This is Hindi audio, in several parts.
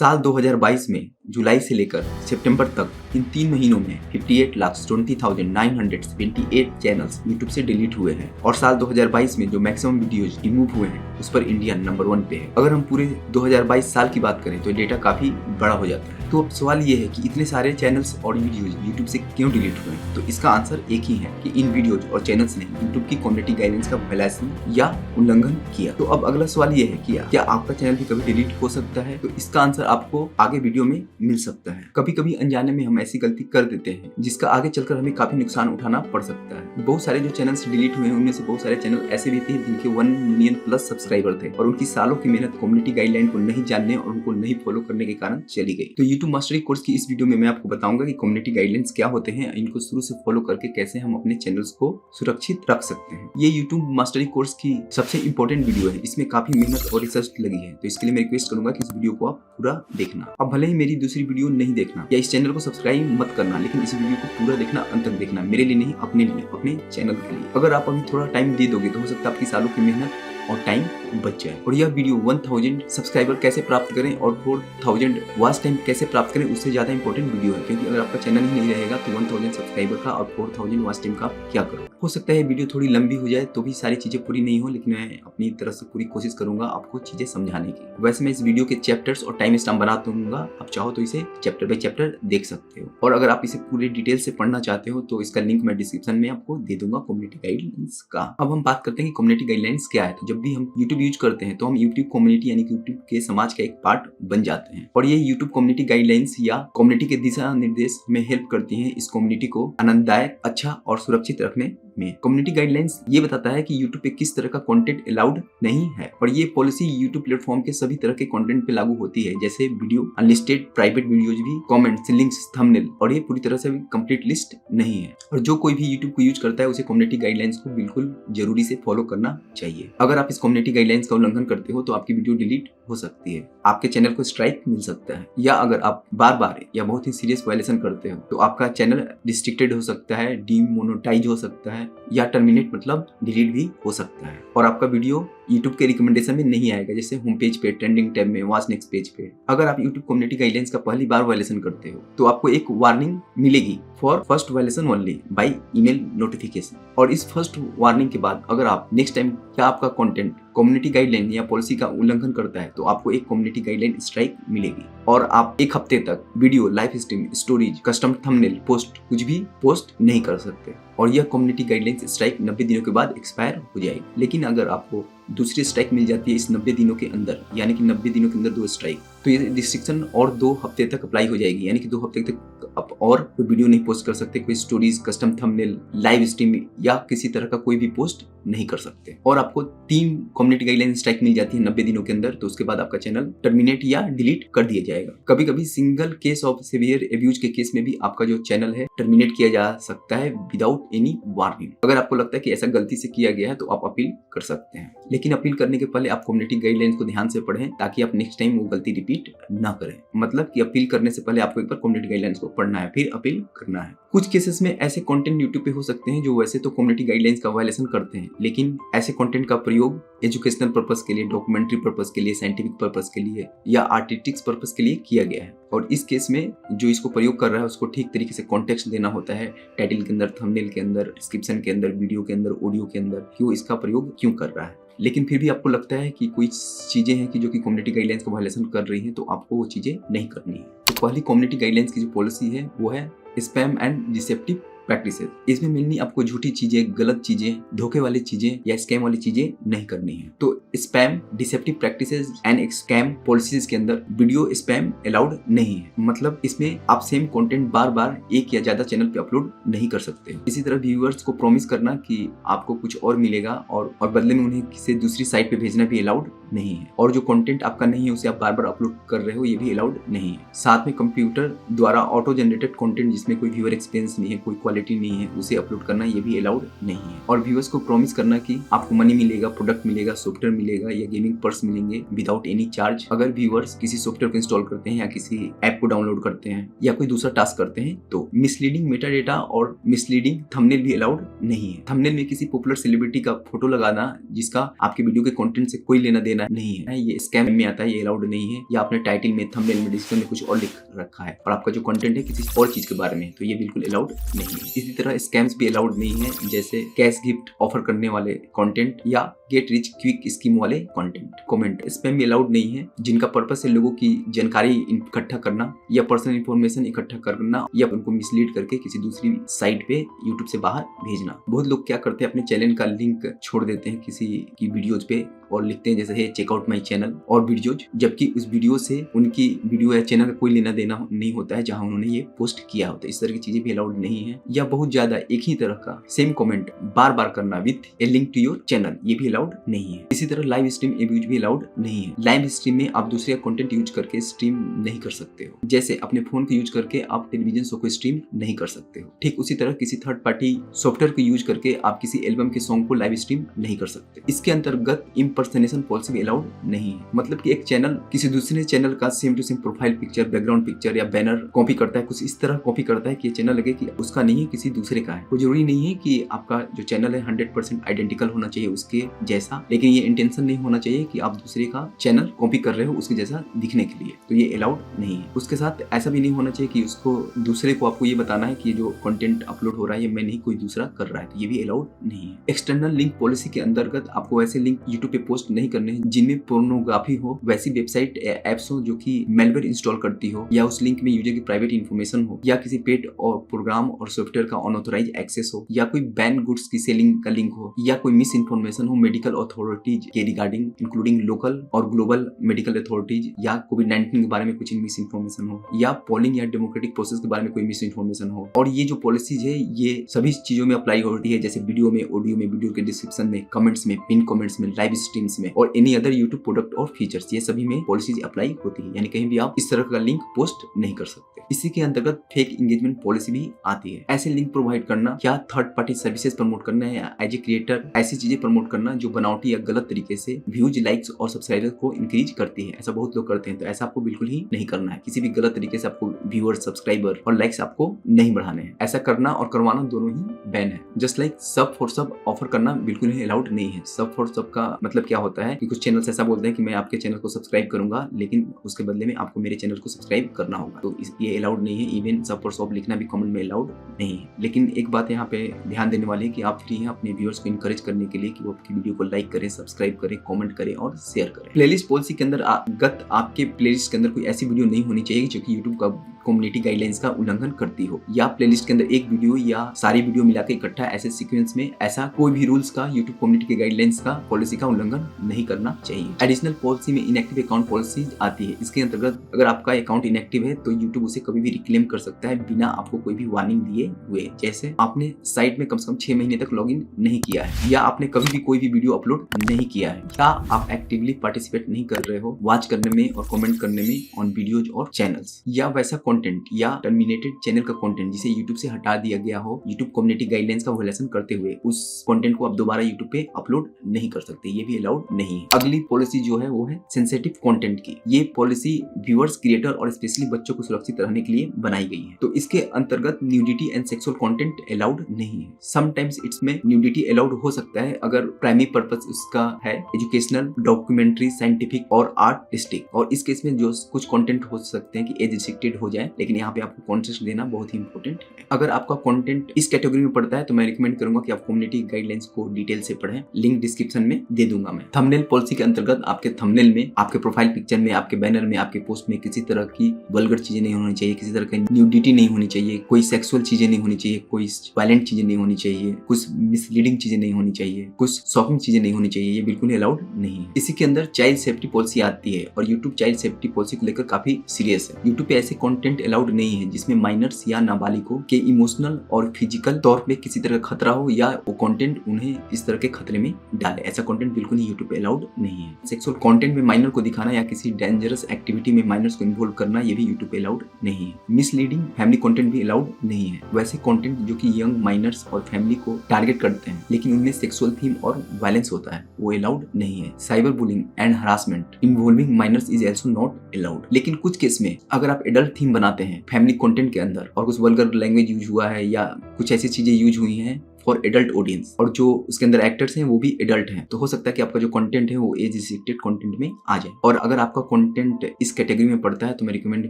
साल 2022 में जुलाई से लेकर सितंबर तक इन 3 महीनों में 58,20,978 चैनल्स यूट्यूब से डिलीट हुए हैं और साल 2022 में जो मैक्सिमम वीडियोज रिमूव हुए हैं उस पर इंडिया नंबर 1 पे है। अगर हम पूरे 2022 साल की बात करें तो डेटा काफी बड़ा हो जाता है। तो अब सवाल ये है कि इतने सारे चैनल्स और वीडियोज यूट्यूब से क्यों डिलीट हुए हैं? तो इसका आंसर एक ही है कि इन वीडियोज और चैनल्स ने यूट्यूब की कम्युनिटी गाइडलाइंस का वायलेशन या उल्लंघन किया। तो अब अगला सवाल ये है कि क्या आपका चैनल भी कभी डिलीट हो सकता है? तो इसका आंसर आपको आगे वीडियो में मिल सकता है। कभी कभी अनजाने में हम ऐसी गलती कर देते हैं जिसका आगे चलकर हमें काफी नुकसान उठाना पड़ सकता है। बहुत सारे जो चैनल्स डिलीट हुए हैं उनमें से बहुत सारे चैनल ऐसे भी थे जिनके 1 मिलियन प्लस सब्सक्राइबर थे और उनकी सालों की मेहनत कम्युनिटी गाइडलाइन को नहीं जानने और उनको नहीं फॉलो करने के कारण चली गई। तो यूट्यूब मास्टरी कोर्स की इस वीडियो में मैं आपको बताऊंगा कि कम्युनिटी गाइडलाइंस क्या होते हैं, इनको शुरू से फॉलो करके कैसे हम अपने चैनल्स को सुरक्षित रख सकते हैं। ये यूट्यूब मास्टरी कोर्स की सबसे इंपॉर्टेंट वीडियो है। इसमें काफी मेहनत और रिसर्च लगी है, तो इसके लिए मैं रिक्वेस्ट करूंगा कि इस वीडियो को आप पूरा देखना। अब भले ही मेरी दूसरी वीडियो नहीं देखना या इस चैनल को सब्सक्राइब मत करना, लेकिन इस वीडियो को पूरा देखना, अंत तक देखना, मेरे लिए नहीं, अपने लिए, अपने चैनल के लिए। अगर आप अभी थोड़ा टाइम दे दोगे तो हो सकता है आपकी सालों की मेहनत और टाइम बच जाए। और यह वीडियो 1000 सब्सक्राइबर कैसे प्राप्त करें और 4000 वॉच टाइम कैसे प्राप्त करें उससे ज्यादा इंपॉर्टेंट वीडियो है, क्योंकि अगर आपका चैनल ही नहीं रहेगा तो 1000 सब्सक्राइबर का और 4000 वॉच टाइम का क्या करो। हो सकता है वीडियो थोड़ी लंबी हो जाए तो भी सारी चीजें पूरी नहीं हो, लेकिन मैं अपनी तरफ से पूरी कोशिश करूंगा आपको चीजें समझाने की। वैसे मैं इस वीडियो के चैप्टर्स और टाइम स्टैम्प बना दूंगा, आप चाहो तो इसे चैप्टर बाय चैप्टर देख सकते हो। और अगर आप इसे पूरे डिटेल से पढ़ना चाहते हो तो इसका लिंक मैं डिस्क्रिप्शन में आपको दे दूंगा कम्युनिटी गाइडलाइंस का। अब हम बात करते हैं कि कम्युनिटी गाइडलाइंस क्या है। तो जब भी हम यूट्यूब यूज करते हैं तो हम यूट्यूब कम्युनिटी यानी कि यूट्यूब के समाज का एक पार्ट बन जाते हैं और ये यूट्यूब कम्युनिटी गाइडलाइंस या कम्युनिटी के दिशा निर्देश में हेल्प करती हैं इस कम्युनिटी को आनंददायक, अच्छा और सुरक्षित रखने में। कम्युनिटी गाइडलाइंस ये बताता है कि यूट्यूब पे किस तरह का कंटेंट अलाउड नहीं है और ये पॉलिसी यूट्यूब प्लेटफॉर्म के सभी तरह के कंटेंट पे लागू होती है, जैसे वीडियो, अनलिस्टेड प्राइवेट वीडियोज भी, कमेंट्स, लिंक्स, थंबनेल, और ये पूरी तरह से कंप्लीट लिस्ट नहीं है। और जो कोई भी यूट्यूब को यूज करता है उसे कम्युनिटी गाइडलाइंस को बिल्कुल जरूरी से फॉलो करना चाहिए। अगर आप इस कम्युनिटी गाइडलाइंस का उल्लंघन करते हो तो आपकी वीडियो डिलीट हो सकती है, आपके चैनल को स्ट्राइक मिल सकता है, या अगर आप बार बार या बहुत ही सीरियस वायलेशन करते हो तो आपका चैनल रिस्ट्रिक्टेड हो सकता है, डीमोनेटाइज हो सकता है, या टर्मिनेट मतलब डिलीट भी हो सकता है। और आपका वीडियो YouTube के रिकमेंडेशन में नहीं आएगा, जैसे होम पेज पे, ट्रेंडिंग टैब में, वॉच नेक्स्ट पेज पे। अगर आप YouTube कम्युनिटी गाइडलाइंस का पहली बार वायलेशन करते हो तो आपको एक वार्निंग मिलेगी for first violation only by email notification. और इस फर्स्ट वार्निंग के बाद अगर आप नेक्स्ट टाइम क्या आपका कंटेंट कम्युनिटी गाइडलाइन या पॉलिसी का उल्लंघन करता है तो आपको एक कम्युनिटी गाइडलाइन स्ट्राइक मिलेगी और आप 1 हफ्ते तक video, live stream, stories, custom thumbnail, post कुछ भी पोस्ट नहीं कर सकते। और यह कम्युनिटी गाइडलाइन स्ट्राइक 90 दिनों के बाद एक्सपायर हो जाएगी। लेकिन अगर आपको दूसरी स्ट्राइक मिल जाती है इस 90 दिनों के अंदर, यानी कि 90 दिनों के अंदर 2 स्ट्राइक, तो ये रिस्ट्रिक्शन और 2 हफ्ते तक अप्लाई हो जाएगी, यानी कि 2 हफ्ते तक आप और कोई वीडियो नहीं पोस्ट कर सकते, कोई stories, custom thumbnail, live stream या किसी तरह का कोई भी पोस्ट नहीं कर सकते। और आपको 3 कम्युनिटी गाइडलाइन स्ट्राइक मिल जाती है 90 दिनों के अंदर, तो उसके बाद आपका चैनल टर्मिनेट या डिलीट कर दिया जाएगा। कभी कभी single case of severe abuse के केस में भी आपका जो चैनल है टर्मिनेट किया जा सकता है विदाउट एनी वार्निंग। अगर आपको लगता है कि ऐसा गलती से किया गया है तो आप अपील कर सकते हैं, लेकिन अपील करने के पहले आप कम्युनिटी गाइडलाइंस को ध्यान से पढ़ें ताकि आप नेक्स्ट टाइम वो गलती रिपीट ना करें। मतलब कि अपील करने से पहले आपको एक बार कम्युनिटी गाइडलाइंस को पढ़ना है, फिर अपील करना है। कुछ केसेस में ऐसे कंटेंट यूट्यूब पे हो सकते हैं जो वैसे तो कम्युनिटी गाइडलाइंस का वायलेशन करते हैं, लेकिन ऐसे कंटेंट का प्रयोग एजुकेशनल पर्पस के लिए, डॉक्यूमेंट्री पर्पस के लिए, साइंटिफिक पर्पस के लिए या आर्टिस्टिक्स पर्पस के लिए किया गया है। और इस केस में जो इसको प्रयोग कर रहा है उसको ठीक तरीके से कॉन्टेक्स्ट देना होता है, टाइटल के अंदर, थंबनेल के अंदर, डिस्क्रिप्शन के अंदर, वीडियो के अंदर, ऑडियो के अंदर, कि वो इसका प्रयोग क्यों कर रहा है। लेकिन फिर भी आपको लगता है कि कोई चीजें हैं कि जो कि कम्युनिटी गाइडलाइंस का वायलेशन कर रही हैं, तो आपको वो चीजें नहीं करनी है। तो पहली कम्युनिटी गाइडलाइंस की जो पॉलिसी है वो है स्पैम एंड डिसेप्टिव प्रैक्टिसेस। इसमें मेनली आपको झूठी चीजें, गलत चीजें, धोखे वाली चीजें या स्कैम वाली चीजें नहीं करनी है। तो spam, deceptive practices and scam policies के अंदर वीडियो स्पैम अलाउड नहीं है। मतलब इसमें आप सेम कंटेंट बार बार एक या ज्यादा चैनल पे अपलोड नहीं कर सकते। इसी तरह व्यूअर्स को प्रॉमिस करना कि आपको कुछ और मिलेगा और बदले में उन्हें किसी दूसरी साइट पे भेजना भी अलाउड नहीं है। और जो कंटेंट आपका नहीं है उसे आप बार बार अपलोड कर रहे हो, ये भी अलाउड नहीं है। साथ में कंप्यूटर द्वारा ऑटो जनरेटेड कंटेंट जिसमें कोई व्यूअर एक्सपीरियंस नहीं है, कोई क्वालिटी नहीं है उसे अपलोड करना ये भी अलाउड नहीं है। और व्यूअर्स को प्रॉमिस करना कि आपको मनी मिलेगा, प्रोडक्ट मिलेगा, सॉफ्टवेयर मिलेगा या गेमिंग पर्स मिलेंगे विदाउट एनी चार्ज अगर व्यूअर्स किसी सॉफ्टवेयर को इंस्टॉल करते हैं या किसी ऐप को डाउनलोड करते हैं या कोई दूसरा टास्क करते हैं। तो मिसलीडिंग मेटा डेटा और मिसलीडिंग थंबनेल भी अलाउड नहीं है। थंबनेल में किसी पॉपुलर सेलिब्रिटी का फोटो लगाना जिसका आपके वीडियो के कंटेंट से कोई लेना देना नहीं है, ये स्कैम में आता है, ये अलाउड नहीं है। या आपने टाइटल में, थंबनेल में, डिस्क्रिप्शन में कुछ और लिख रखा है और आपका जो कंटेंट है किसी और चीज के बारे में, तो ये बिल्कुल अलाउड नहीं है। इसी तरह स्कैम्स भी अलाउड नहीं है, जैसे कैश गिफ्ट ऑफर करने वाले कंटेंट या गेट रिच क्विक स्कीम वाले कंटेंट। कमेंट स्पैम भी अलाउड नहीं है, जिनका पर्पस है लोगों की जानकारी इकट्ठा करना या पर्सनल इंफॉर्मेशन इकट्ठा करना या उनको मिसलीड करके किसी दूसरी साइट पे यूट्यूब से बाहर भेजना। बहुत लोग क्या करते हैं, अपने चैनल का लिंक छोड़ देते हैं किसी की वीडियोज पे और लिखते हैं जैसे चेकआउट माई चैनल और वीडियोज, जबकि उस वीडियो से उनकी वीडियो या चैनल का कोई लेना देना नहीं होता है जहां उन्होंने ये पोस्ट किया होता है। इस तरह की चीजें भी अलाउड नहीं है। या बहुत ज्यादा एक ही तरह का सेम कमेंट बार बार करना with a link to your channel, ये भी अलाउड नहीं है। इसी तरह लाइव स्ट्रीम अब्यूज भी अलाउड नहीं है। लाइव स्ट्रीम में आप दूसरे का कंटेंट यूज करके स्ट्रीम नहीं कर सकते हो, जैसे अपने फोन को यूज करके आप टेलीविजन शो को स्ट्रीम नहीं कर सकते हो। ठीक उसी तरह किसी थर्ड पार्टी सॉफ्टवेयर को यूज करके आप किसी एल्बम के सॉन्ग को लाइव स्ट्रीम नहीं कर सकते। इसके अंतर्गत इम्पर्सनेशन पॉलिसी भी अलाउड नहीं है। मतलब कि एक चैनल किसी दूसरे चैनल का same to same profile picture, background picture या बैनर कॉपी करता है, कुछ इस तरह कॉपी करता है कि ये चैनल लगे कि उसका नहीं है, किसी दूसरे का है। वो जरूरी नहीं है कि आपका जो चैनल है 100% आइडेंटिकल होना चाहिए उसके जैसा, लेकिन ये इंटेंशन नहीं होना चाहिए कि आप दूसरे का चैनल कॉपी कर रहे हो उसके जैसा दिखने के लिए, तो ये अलाउड नहीं है। उसके साथ ऐसा भी नहीं होना चाहिए कि उसको दूसरे को आपको ये बताना है कि जो कंटेंट अपलोड हो रहा है ये मैं नहीं, कोई दूसरा कर रहा है, तो ये भी अलाउड नहीं है। एक्सटर्नल लिंक पॉलिसी के अंतर्गत आपको ऐसे लिंक यूट्यूब पे पोस्ट नहीं करने हैं जिनमें पोर्नोग्राफी हो, वैसी वेबसाइट या एप्स हो जो कि मैलवेयर इंस्टॉल करती हो या उस लिंक में यूजर की प्राइवेट इंफॉर्मेशन हो या किसी पेड और प्रोग्राम और सॉफ्टवेयर का अनऑथराइज एक्सेस हो या कोई बैन गुड्स की सेलिंग का लिंक हो या कोई मिस इन्फॉर्मेशन हो मेडिकल अथॉरिटीज के रिगार्डिंग इंक्लूडिंग लोकल और ग्लोबल मेडिकल अथॉरिटीज या कोविड-19 के बारे में कुछ मिस इन्फॉर्मेशन हो या पोलिंग या डेमोक्रेटिक प्रोसेस के बारे में कोई मिस इन्फॉर्मेशन हो। और ये जो पॉलिसीज है ये सभी चीजों में अप्लाई होती है, जैसे वीडियो में, ऑडियो में, वीडियो के डिस्क्रिप्शन में, कमेंट्स में, पिन कमेंट्स में, लाइव स्ट्रीम्स में और एनी अदर यूट्यूब प्रोडक्ट और फीचर्स, ये सभी में पॉलिसीज अप्लाई होती है। यानी कहीं भी आप इस तरह का लिंक पोस्ट नहीं कर सकते। इसी के अंतर्गत फेक एंगेजमेंट पॉलिसी भी आती है। ऐसे लिंक प्रोवाइड करना, क्या थर्ड पार्टी सर्विसेज प्रमोट करना है या एज ए क्रिएटर ऐसी चीजें प्रमोट करना जो बनावटी या गलत तरीके से व्यूज, लाइक्स और सब्सक्राइबर को इंक्रीज करती है। ऐसा बहुत लोग करते हैं, तो ऐसा आपको बिल्कुल ही नहीं करना है। किसी भी गलत तरीके से आपको व्यूअर, सब्सक्राइबर और लाइक्स आपको नहीं बढ़ाने हैं। ऐसा करना और करवाना दोनों ही बैन है। जस्ट लाइक सब फॉर सब ऑफर करना बिल्कुल ही अलाउड नहीं है। सब फॉर सब का मतलब क्या होता है कि कुछ चैनल्स ऐसा बोलते हैं कि मैं आपके चैनल को सब्सक्राइब करूंगा लेकिन उसके बदले में आपको मेरे चैनल को सब्सक्राइब करना होगा, तो ये अलाउड नहीं है। इवन सब फॉर सब लिखना भी कमेंट में अलाउड नहीं है। लेकिन एक बात यहाँ पे ध्यान देने वाली है कि आप फ्री हैं अपने व्यूअर्स को इनकरेज करने के लिए कि वो आपकी वीडियो को लाइक करें, सब्सक्राइब करें, कमेंट करें और शेयर करें। प्लेलिस्ट पॉलिसी के अंदर आपके प्लेलिस्ट के अंदर कोई ऐसी वीडियो नहीं होनी चाहिए जो कि यूट्यूब का कम्युनिटी गाइडलाइंस का उल्लंघन करती हो, या प्लेलिस्ट के अंदर एक वीडियो या सारी वीडियो मिलाकर इकट्ठा ऐसे सीक्वेंस में ऐसा कोई भी रूल्स का, यूट्यूब कम्युनिटी के गाइडलाइंस का, पॉलिसी का उल्लंघन नहीं करना चाहिए। एडिशनल पॉलिसी में इनएक्टिव अकाउंट पॉलिसी आती है। इसके अंतर्गत अगर आपका अकाउंट इनएक्टिव है तो यूट्यूब उसे कभी भी रिक्लेम कर सकता है बिना आपको कोई भी वार्निंग दिए हुए। जैसे आपने साइट में कम से कम 6 महीने तक लॉगिन नहीं किया है या आपने कभी भी कोई भी वीडियो अपलोड नहीं किया है या आप एक्टिवली पार्टिसिपेट नहीं कर रहे हो वॉच करने में और कमेंट करने में ऑन वीडियोज और चैनल्स, या वैसा कंटेंट या टर्मिनेटेड चैनल का कंटेंट जिसे यूट्यूब से हटा दिया गया हो यूट्यूब कम्युनिटी गाइडलाइंस का वायलेशन करते हुए, उस कंटेंट को आप दोबारा यूट्यूब पे अपलोड नहीं कर सकते। ये भी अलाउड नहीं है। अगली पॉलिसी जो है वो है सेंसिटिव कंटेंट की। ये पॉलिसी व्यूअर्स, क्रिएटर और स्पेशली बच्चों को सुरक्षित रहने के लिए बनाई गई है। तो इसके अंतर्गत nudity and sexual content allowed नहीं है। समटाइम्स इसमें न्यूडिटी अलाउड हो सकता है अगर प्राइमरी पर्पस उसका है एजुकेशनल, डॉक्यूमेंट्री, साइंटिफिक और आर्टिस्टिक, और इस केस में जो कुछ कंटेंट हो सकते हैं कि एज रिस्ट्रिक्टेड हो जाए, लेकिन यहाँ पे आपको कॉन्टेक्स्ट देना बहुत ही इंपॉर्टेंट है। अगर आपका कंटेंट इस कैटेगरी में पड़ता है तो मैं रिकमेंड करूंगा कि आप कम्युनिटी गाइडलाइंस को डिटेल से पढ़ें। लिंक डिस्क्रिप्शन में दे दूंगा मैं। थंबनेल पॉलिसी के अंतर्गत आपके थंबनेल में, आपके प्रोफाइल पिक्चर में, आपके बैनर में, आपके पोस्ट में किसी तरह की वल्गर चीजें नहीं होनी चाहिए, किसी तरह की न्यूडिटी नहीं होनी चाहिए, कोई सेक्सुअल चीजें नहीं होनी चाहिए, कोई वायलेंट चीजें नहीं होनी चाहिए, कुछ मिसलीडिंग चीजें नहीं होनी चाहिए, कुछ शॉकिंग चीजें नहीं होनी चाहिए। ये बिल्कुल अलाउड नहीं है। इसी के अंदर चाइल्ड सेफ्टी पॉलिसी आती है और यूट्यूब चाइल्ड सेफ्टी पॉलिसी को लेकर काफी सीरियस है। यूट्यूब पे ऐसे कंटेंट कंटेंट अलाउड नहीं है जिसमें माइनर्स या नाबालिगों के इमोशनल और फिजिकल तौर पे किसी तरह का खतरा हो या वो कंटेंट उन्हें इस तरह के खतरे में डाले। ऐसा कंटेंट बिल्कुल ही यूट्यूब पे अलाउड नहीं है। सेक्सुअल कंटेंट में माइनर को दिखाना या किसी डेंजरस एक्टिविटी में माइनर्स को इन्वॉल्व करना ये भी यूट्यूब पे अलाउड नहीं है। मिसलीडिंग फैमिली कंटेंट भी अलाउड नहीं है। वैसे कंटेंट जो कि यंग माइनर्स और फैमिली को टारगेट करते हैं लेकिन उनमें सेक्सुअल थीम और वायलेंस होता है वो अलाउड नहीं है। Cyber bullying and harassment involving minors is also not allowed. लेकिन कुछ केस में अगर आप एडल्ट थीम बनाते हैं फैमिली कंटेंट के अंदर और कुछ वल्गर लैंग्वेज यूज हुआ है या कुछ ऐसी चीजें यूज हुई हैं फॉर एडल्ट ऑडियंस और जो उसके अंदर एक्टर्स हैं वो भी एडल्ट हैं, तो हो सकता है कि आपका जो कंटेंट है वो एज रिस्ट्रिक्टेड कंटेंट में आ जाए। और अगर आपका कंटेंट इस कैटेगरी में पड़ता है तो मैं रिकमेंड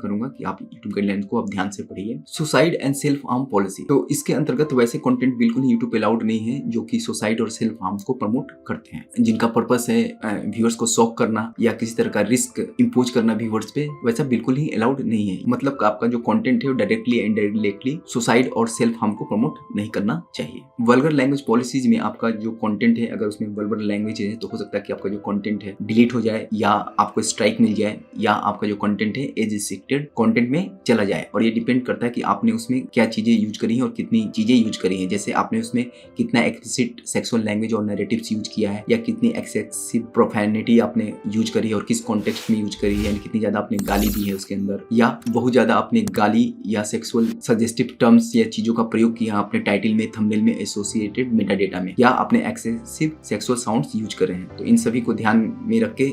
करूंगा कि आप यूट्यूब गाइडलाइंस को आप ध्यान से पढ़िए। Suicide and self harm policy, तो इसके अंतर्गत वैसे कंटेंट बिल्कुल यूट्यूब पे अलाउड नहीं है जो कि सुसाइड और सेल्फ हार्म को प्रमोट करते हैं, जिनका पर्पस है व्यूअर्स को शॉक करना या किसी तरह का रिस्क इम्पोज करना व्यूअर्स पे, वैसा बिल्कुल ही अलाउड नहीं है। मतलब आपका जो कंटेंट है वो डायरेक्टली या इनडायरेक्टली सुसाइड और सेल्फ हार्म को प्रमोट नहीं करना चाहिए। वल्गर लैंग्वेज पॉलिसीज में आपका जो कंटेंट है अगर उसमें वल्गर लैंग्वेज है तो हो सकता है कि आपका जो कंटेंट है डिलीट हो जाए या आपको स्ट्राइक मिल जाए या आपका जो कंटेंट है एज रिस्ट्रिक्टेड कंटेंट में चला जाए। और ये डिपेंड करता है कि आपने उसमें क्या चीजें यूज करी हैं और कितनी चीजें यूज करी हैं। जैसे आपने उसमें कितना एक्सप्लिसिट सेक्सुअल लैंग्वेज और नैरेटिव्स यूज किया है या कितनी एक्सेसिव प्रोफैनिटी आपने यूज करी है और किस कॉन्टेक्स्ट में यूज करी है, यानी कितनी ज्यादा आपने गाली दी है उसके अंदर या बहुत ज्यादा आपने गाली या सेक्सुअल सजेस्टिव टर्म्स या चीजों का प्रयोग किया अपने टाइटल में, थंबनेल में, एसोसिएटेड मेटा डेटा में, या आपने एक्सेसिव सेक्सुअल साउंड्स यूज करे हैं। तो इन सभी को ध्यान में रख के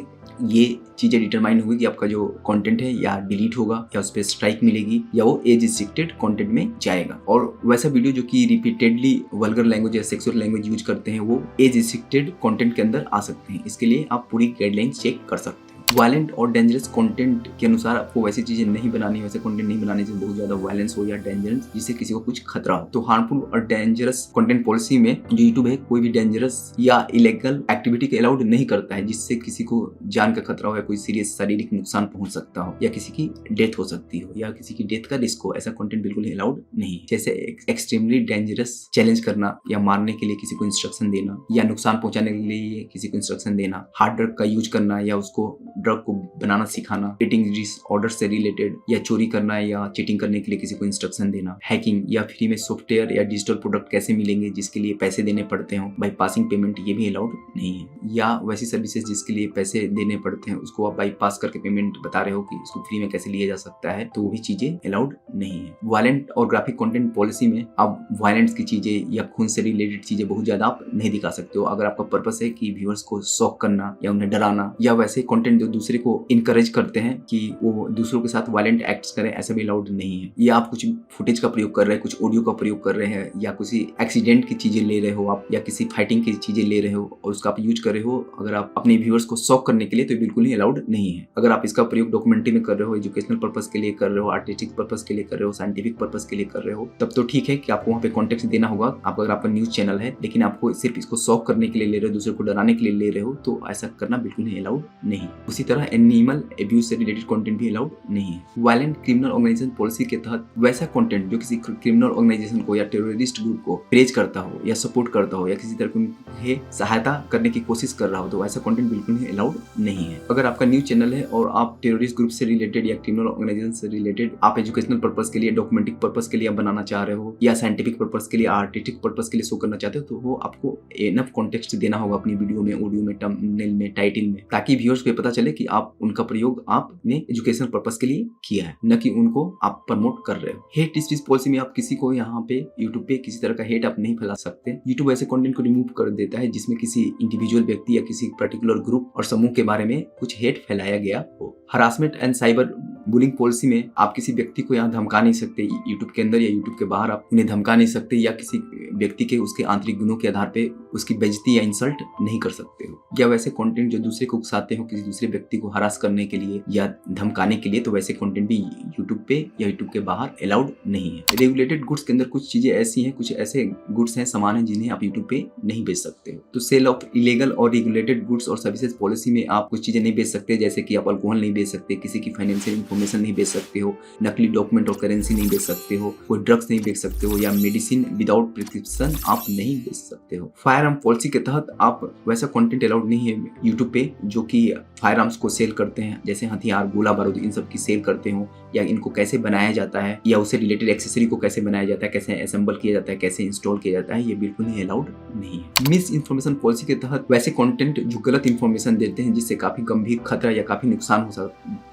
ये चीजें डिटरमाइन होगी कि आपका जो कंटेंट है या डिलीट होगा या उस पर स्ट्राइक मिलेगी या वो एज रिस्ट्रिक्टेड कंटेंट में जाएगा। और वैसा वीडियो जो कि रिपीटेडली वल्गर लैंग्वेज या सेक्सुअल लैंग्वेज यूज करते हैं वो एज रिस्ट्रिक्टेड कंटेंट के अंदर आ सकते हैं। इसके लिए आप पूरी गाइडलाइन चेक कर सकते हैं। वायलेंट और डेंजरस कंटेंट के अनुसार आपको वैसी चीजें नहीं बनानी, वैसे कंटेंट नहीं बनाने से बहुत ज्यादा वायलेंस हो या डेंजरस जिससे किसी को कुछ खतरा हो। तो हार्मफुल और डेंजरस कंटेंट पॉलिसी में जो यूट्यूब है कोई भी डेंजरस या इलीगल एक्टिविटी के अलाउड नहीं करता है जिससे किसी को जान का खतरा हो या कोई सीरियस शारीरिक नुकसान पहुंच सकता हो या किसी की डेथ हो सकती हो या किसी की डेथ का रिस्क हो। ऐसा कंटेंट बिल्कुल ही अलाउड नहीं है। जैसे एक्सट्रीमली डेंजरस चैलेंज करना या मारने के लिए किसी को इंस्ट्रक्शन देना या नुकसान पहुंचाने के लिए किसी को इंस्ट्रक्शन देना, हार्ड ड्रग का यूज करना या उसको ड्रग को बनाना सिखाना, ईटिंग डिसऑर्डर से रिलेटेड या चोरी करना या चीटिंग करने के लिए किसी को इंस्ट्रक्शन देना, हैकिंग या फ्री में सॉफ्टवेयर या डिजिटल प्रोडक्ट कैसे मिलेंगे जिसके लिए पैसे देने पड़ते हो बाई पासिंग पेमेंट, ये भी अलाउड नहीं है। या वैसी सर्विसेज जिसके लिए पैसे देने पड़ते हैं उसको आप बाई पास करके पेमेंट बता रहे हो कि इसको फ्री में कैसे लिया जा सकता है, तो वो भी चीजें अलाउड नहीं है। वायलेंट और ग्राफिक कंटेंट पॉलिसी में आप वायलेंस की चीजें या खून से रिलेटेड चीजें बहुत ज्यादा आप नहीं दिखा सकते हो। अगर आपका पर्पस है कि व्यूअर्स को शॉक करना या उन्हें डराना या वैसे कंटेंट जो दूसरे को इनकरेज करते हैं कि वो दूसरों के साथ वायलेंट एक्ट्स करें, ऐसा भी अलाउड नहीं है। या आप कुछ फुटेज का प्रयोग कर रहे हैं, कुछ ऑडियो का प्रयोग कर रहे हैं या किसी एक्सीडेंट की चीजें ले रहे हो आप या किसी फाइटिंग की चीजें ले रहे हो और उसका आप यूज कर रहे हो अगर आप अपने व्यूअर्स को शॉक करने के लिए, तो बिल्कुल ही अलाउड नहीं है। अगर आप इसका प्रयोग डॉक्यूमेंट्री में कर रहे हो, एजुकेशनल पर्पस के लिए कर रहे हो, आर्टिस्टिक पर्पस के लिए कर रहे हो, साइंटिफिक पर्पस के लिए कर रहे हो, तब तो ठीक है कि आपको वहाँ पे कॉन्टेक्स्ट देना होगा। आप अगर आपका न्यूज चैनल है लेकिन आपको सिर्फ इसको शॉक करने के लिए ले रहे हो, दूसरे को डराने के लिए ले रहे हो, तो ऐसा करना बिल्कुल ही अलाउड नहीं। उसी तरह एनिमल एब्यूज से रिलेटेड कंटेंट भी अलाउड नहीं है। वायलेंट क्रिमिनल ऑर्गेनाइजेशन पॉलिसी के तहत वैसा कंटेंट जो किसी क्रिमिनल ऑर्गेनाइजेशन को या टेररिस्ट ग्रुप को प्रेज करता हो या सपोर्ट करता हो या किसी तरह की सहायता करने की कोशिश कर रहा हो, तो ऐसा कंटेंट बिल्कुल ही अलाउड नहीं है। अगर आपका न्यूज चैनल है और आप टेररिस्ट ग्रुप से रिलेटेड या क्रिमिनल ऑर्गेनाइजेशन से रिलेटेड आप एजुकेशनल पर्पस के लिए, डॉक्यूमेंट्री पर्पस के लिए बनाना चाह रहे हो या साइंटिफिक पर्पस के लिए, आर्टिस्टिक पर्पस के लिए शो करना चाहते हो, तो वो आपको एनफ कॉन्टेक्स्ट देना होगा अपनी वीडियो में, ऑडियो में, थंबनेल में, टाइटल में, ताकि व्यूअर्स को पता चले कि आप उनका प्रयोग आपने एजुकेशनल पर्पस के लिए किया है, न कि उनको आप प्रमोट कर रहे हो। हेट स्पीच पॉलिसी में आप किसी को यहाँ पे यूट्यूब पे किसी तरह का हेट आप नहीं फैला सकते। यूट्यूब ऐसे कंटेंट को रिमूव कर देता है जिसमें किसी इंडिविजुअल व्यक्ति या किसी पर्टिकुलर ग्रुप और समूह के बारे में कुछ हेट फैलाया गया हो। Harassment and cyber bullying policy में आप किसी व्यक्ति को यहाँ धमका नहीं सकते, यूट्यूब के अंदर या यूट्यूब के बाहर आप उन्हें धमका नहीं सकते या किसी व्यक्ति के उसके आंतरिक गुणों के आधार पे उसकी बेइज्जती या इंसल्ट नहीं कर सकते हो। या वैसे कंटेंट जो दूसरे को उकसाते हो किसी दूसरे व्यक्ति को हरास करने के लिए या धमकाने के लिए, तो वैसे कंटेंट भी यूट्यूब पे या यूट्यूब के बाहर अलाउड नहीं है। रेगुलेटेड गुड्स के अंदर कुछ चीजें ऐसी हैं, कुछ ऐसे गुड्स हैं, सामान हैं जिन्हें आप यूट्यूब पे नहीं बेच सकते हो। तो सेल ऑफ इलीगल और रेगुलेटेड गुड्स और सर्विसेज पॉलिसी में आप कुछ चीजें नहीं बेच सकते, जैसे कि आप अल्कोहल नहीं बेच सकते, किसी की फाइनेंशियल इन्फॉर्मेशन नहीं बेच सकते हो, नकली डॉक्यूमेंट और करेंसी नहीं बेच सकते हो, कोई ड्रग्स नहीं बेच सकते हो या मेडिसिन विदाउट प्रिस्क्रिप्शन आप नहीं बेच सकते हो। फायर आर्म पॉलिसी के तहत आप वैसा कंटेंट अलाउड नहीं है यूट्यूब पे जो कि फायर फायर आर्म्स को सेल करते हैं, जैसे हथियार, गोला बारूद, इन सब की सेल करते हो, या इनको कैसे बनाया जाता है या उससे रिलेटेड एक्सेसरी को कैसे बनाया जाता है, कैसे असेंबल किया जाता है, कैसे इंस्टॉल किया जाता है, ये बिल्कुल ही अलाउड नहीं है। मिस इन्फॉर्मेशन पॉलिसी के तहत वैसे कंटेंट जो गलत इन्फॉर्मेशन देते हैं जिससे काफी गंभीर खतरा या काफी नुकसान हो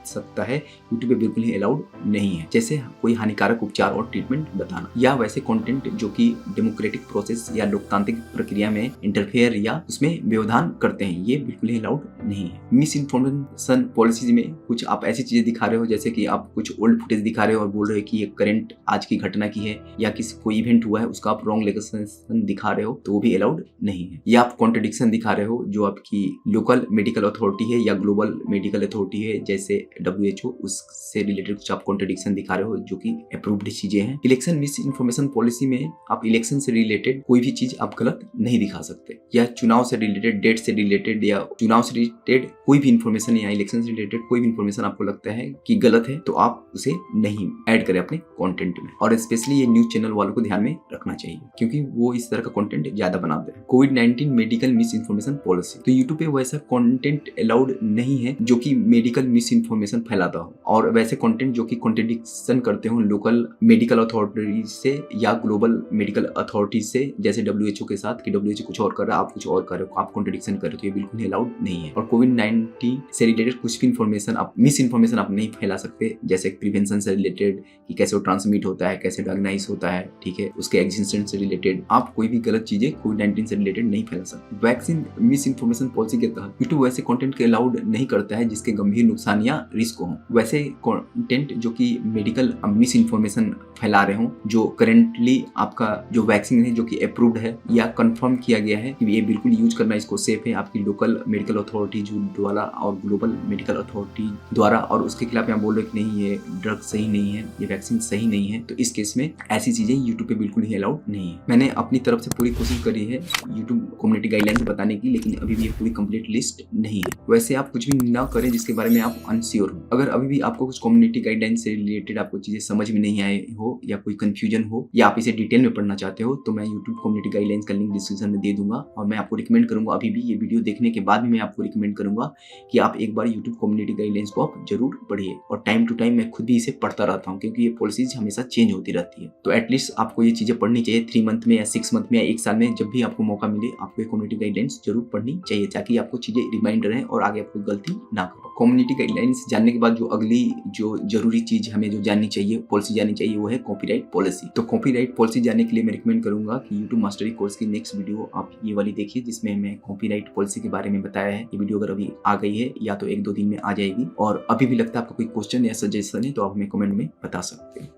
सकता है, यूट्यूब पे बिल्कुल ही अलाउड नहीं है। जैसे कोई हानिकारक उपचार और ट्रीटमेंट बताना, या वैसे कंटेंट जो कि डेमोक्रेटिक प्रोसेस या लोकतांत्रिक प्रक्रिया में इंटरफेयर या उसमें व्यवधान करते हैं, ये बिल्कुल ही अलाउड नहीं है। मिस इन्फॉर्मेशन पॉलिसी में कुछ आप ऐसी चीजें दिखा रहे हो जैसे कि आप कुछ ओल्ड फुटेज दिखा रहे हो और बोल रहे हो कि ये करंट आज की घटना की है, या किसी कोई इवेंट हुआ है उसका आप रॉन्ग लोकेशन दिखा रहे हो, तो वो भी अलाउड नहीं है। या आप कॉन्ट्रडिक्शन दिखा रहे हो जो आपकी लोकल मेडिकल अथॉरिटी है या ग्लोबल मेडिकल अथॉरिटी है जैसे WHO, उससे रिलेटेड कुछ आप कॉन्ट्रडिक्शन दिखा रहे हो जो कि अप्रूव्ड चीजें हैं। इलेक्शन मिस इन्फॉर्मेशन पॉलिसी में आप इलेक्शन से रिलेटेड कोई भी चीज आप गलत नहीं दिखा सकते, या चुनाव से रिलेटेड, डेट से रिलेटेड या चुनाव से रिलेटेड कोई भी इन्फॉर्मेशन या इलेक्शन से रिलेटेड कोई भी इन्फॉर्मेशन आपको लगता है कि गलत है तो आप उसे नहीं ऐड करें अपने कंटेंट में। और स्पेशली ये न्यूज चैनल वालों को ध्यान में रखना चाहिए क्योंकि वो इस तरह का कंटेंट ज्यादा बनाते हैं। कोविड-19 मेडिकल मिस इन्फॉर्मेशन पॉलिसी, तो यूट्यूब पे वैसा कंटेंट अलाउड नहीं है जो कि मेडिकल मिस इन्फॉर्मेशन फैलाता हो, और वैसे कंटेंट जो कि कॉन्ट्रडिक्शन करते हो लोकल मेडिकल अथॉरिटी से या ग्लोबल मेडिकल अथॉरिटी से, जैसे WHO के साथ कि WHO कुछ और कर रहा है, आप कुछ और कर रहे हो, आप कॉन्ट्रडिक्शन कर रहे हो, तो ये बिल्कुल ही अलाउड नहीं है। और कोविड-19 से रिलेटेड कुछ भी इन्फॉर्मेशन आप मिस इन्फॉर्मेशन आप नहीं फैला सकते, जैसे प्रिवेंशन से रिलेटेड कि कैसे वो ट्रांसमिट होता है, कैसे डायग्नाइज होता है, ठीक है, उसके एग्जिस्टेंस से रिलेटेड आप कोई भी गलत चीजें कोविड-19 से रिलेटेड नहीं फैला सकते। वैक्सीन मिस इन्फॉर्मेशन पॉलिसी के तहत यूट्यूब वैसे कंटेंट के अलाउड नहीं करता है जिसके गंभीर नुकसान या रिस्क हो। वैसे कंटेंट जो कि मेडिकल मिस इन्फॉर्मेशन फैला रहे हो, जो करेंटली आपका जो वैक्सीन है जो कि अप्रूव्ड है या कंफर्म किया गया है कि ये बिल्कुल यूज करना इसको सेफ है आपकी लोकल मेडिकल अथॉरिटी द्वारा और ग्लोबल मेडिकल अथॉरिटी द्वारा, और उसके खिलाफ यहाँ बोल रहे कि नहीं ये ड्रग सही नहीं है, ये वैक्सीन सही नहीं है, तो इस केस में ऐसी चीजें यूट्यूब पे बिल्कुल ही अलाउड नहीं है। मैंने अपनी तरफ से पूरी कोशिश करी है यूट्यूब कम्युनिटी गाइडलाइंस बताने की, लेकिन अभी भी ये पूरी कंप्लीट लिस्ट नहीं है। वैसे आप कुछ भी ना करें जिसके बारे में आप अनश्योर हो। अगर अभी भी आपको कुछ कम्युनिटी गाइडलाइंस से रिलेटेड आपको चीजें समझ में नहीं आए हो या कोई कंफ्यूजन हो या आप इसे डिटेल में पढ़ना चाहते हो, तो मैं यूट्यूब कम्युनिटी गाइडलाइंस का लिंक डिस्क्रिप्शन में दे दूंगा, और मैं आपको रिकमेंड करूंगा, अभी भी ये वीडियो देखने के बाद भी मैं आपको रिकमेंड करूंगा कि आप एक बार यूट्यूब कम्युनिटी गाइडलाइंस को आप जरूर पढ़िए। और टाइम टू टाइम मैं खुद भी इसे पढ़ता रहता हूँ क्योंकि ये पॉलिसीज हमेशा चेंज होती रहती है, तो एटलीस्ट आपको ये चीजें पढ़नी चाहिए 3 मंथ में या 6 मंथ में या 1 साल में, जब भी आपको मौका मिले आपको ये कम्युनिटी गाइडलाइंस जरूर पढ़नी चाहिए ताकि आपको चीजें रिमाइंडर रहें और आगे आपको गलती ना करो। कम्युनिटी गाइडलाइंस जानने के बाद जो अगली जो जरूरी चीज हमें जो जाननी चाहिए, पॉलिसी जाननी चाहिए, वो है कॉपीराइट पॉलिसी। तो कॉपीराइट पॉलिसी जानने के लिए मैं रिकमेंड करूंगा कि यूट्यूब मास्टरी कोर्स की नेक्स्ट वीडियो आप ये वाली देखिए जिसमें मैं कॉपीराइट पॉलिसी के बारे में बताया है। ये वीडियो अगर अभी आ गई है या तो 1-2 दिन में आ जाएगी, और अभी भी लगता है आपका कोई क्वेश्चन या सजेशन है तो आप हमें कमेंट में बता सकते हैं।